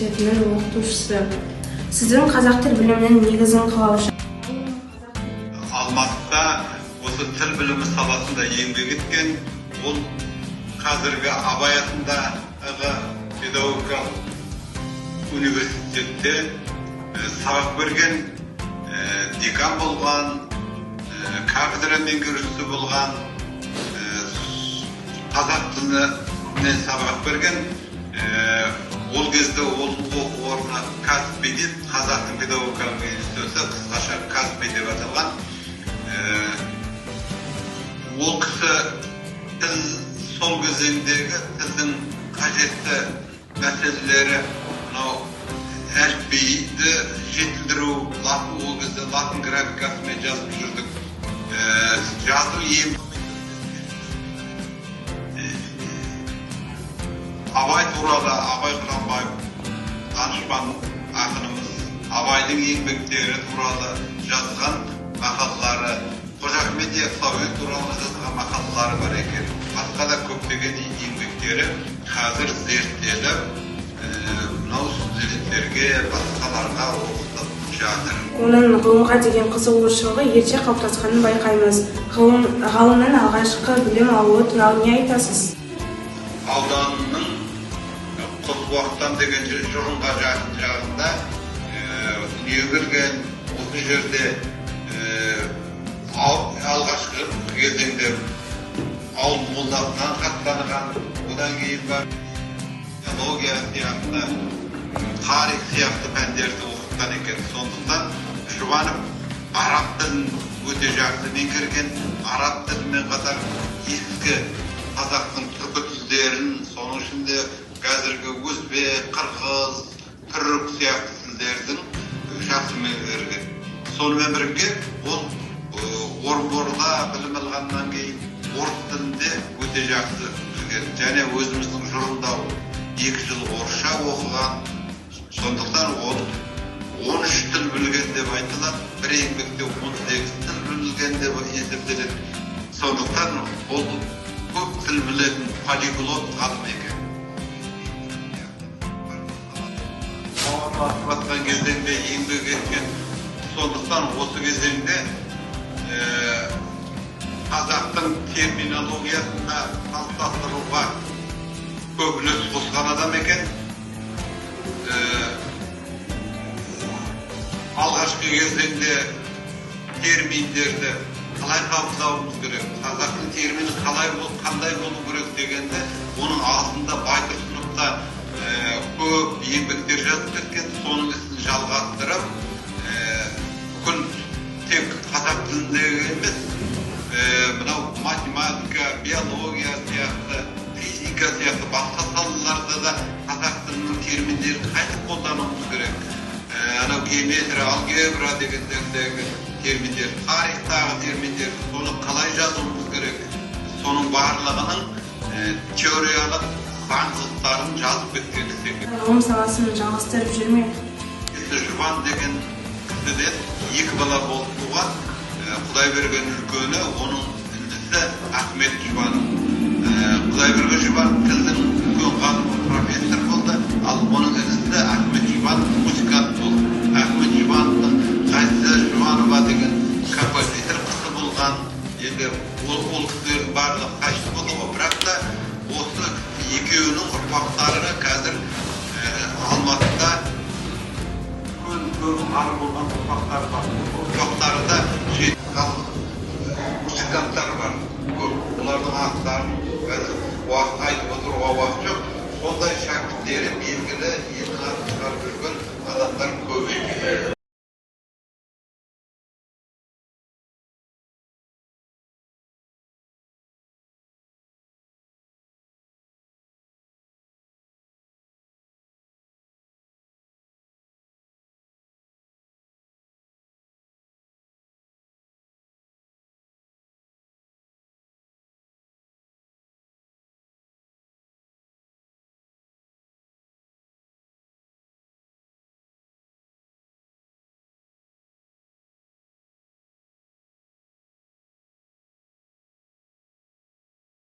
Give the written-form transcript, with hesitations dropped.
университетінің оқытушысы. Сіздің қазақ тіл білімінің негізін қалаушы. Алматыда осы тіл білімі саласында еңбек еткен, ол қазіргі Абай атындағы педагогикалық университетте сабақ берген, декан болған, кафедра меңгерушісі болған, қазақ тіліне сабақ берген. Ол кезде ол оқу орны Қазпи деп, Қазақтың педагогикалық институты, қысқаша Қазпи деп аталған. Ол кісі сол кезеңдегі тілдің қажетті мәселелері, әліпбиді жетілдіру, ол кезде латын графикасымен жазып жүрдік. Жазу ем Абай туралы, Абай Құранбаев данышпан ақынымыз Абайдың еңбектері туралы жазған мақалалары, Қожа Ахмет Яссауи туралы жазған мақалалары бар екен. Басқа да көптеген еңбектері қазір зерттеліп, мынау студенттерге, басқаларға оқытылып жатыр. Оның ғылымға деген қызығушылығы ерте қалыптасқанын байқаймыз. Ғалымның алғашқы білім алуы туралы не айтасыз? Ауданның Қосуақтан деген жұрынға жақын жағында дүниеге келген, осы жерде алғашқы кезеңде ауыл молдасынан хаттанған, одан кейін бар биология сияқты, тарих сияқты пәндерді оқытқан екен. Сондықтан Жұбанов араб тілін өте жақсы меңгерген, араб тілімен қатар ескі қазақтың түркі тілдерін, соның ішінде қазіргі өзбек, қырғыз, түрік сияқты тілдердің жақсы меңгерген. Сонымен бірге ол Орынборда білім алғаннан кейін орыс тілінде өте жақсы білген. Және өзіміздің жұрында 2 жыл орысша оқыған. Сондықтан ол 13 тіл білген деп айтылады, бір еңбекте 18 тіл білген деп есептеледі. Сондықтан ол көп тіл білетін полиглот ғалым екен. Батқан кезеңде еңбек еткен. Сондықтан осы кезеңде қазақтың терминологиясына қалыптастыруға көп үлес қосқан адам екен. Алғашқы кезеңде терминдерді қалай қабылдауымыз керек, қазақтың термині қандай болу керек дегенде, оның алдында Байтұрсыновта көп еңбектер жазып кеткен. Соның ісін жалғастырып, бүкіл тек қазақ тіліндегі емес, мынау математика, биология сияқты, физика сияқты басқа салаларда да қазақ тілінің терминдерін қайтып қолдануымыз керек. Анау геометрия, алгебра дегендердегі терминдер, тарихтағы терминдер, соны қалай жазуымыз керек, соның барлығының теориялық заңдылықтарын жазып кеткен секілді. Ғылым саласын жалғастырып жүрме? Жұбан деген кісіден 2 бала болып туған. Құдайберген үлкені, оның інісі Ахмет Жұбанов. Құдайберген Жұбан тілдің үлкен ғалымы, профессор болды, ал оның інісі Ахмет Жұбанов музыкант болды. Ахмет Жұбановтың Ғазиза Жұбанова деген композитор қызы болған. Енді ол кісілердің барлығы қашты болды, бірақ та осы екеуінің ұрпақтары қазір Алматыда көп ғалым болған ұрпақтары бар. Ұрпақтары да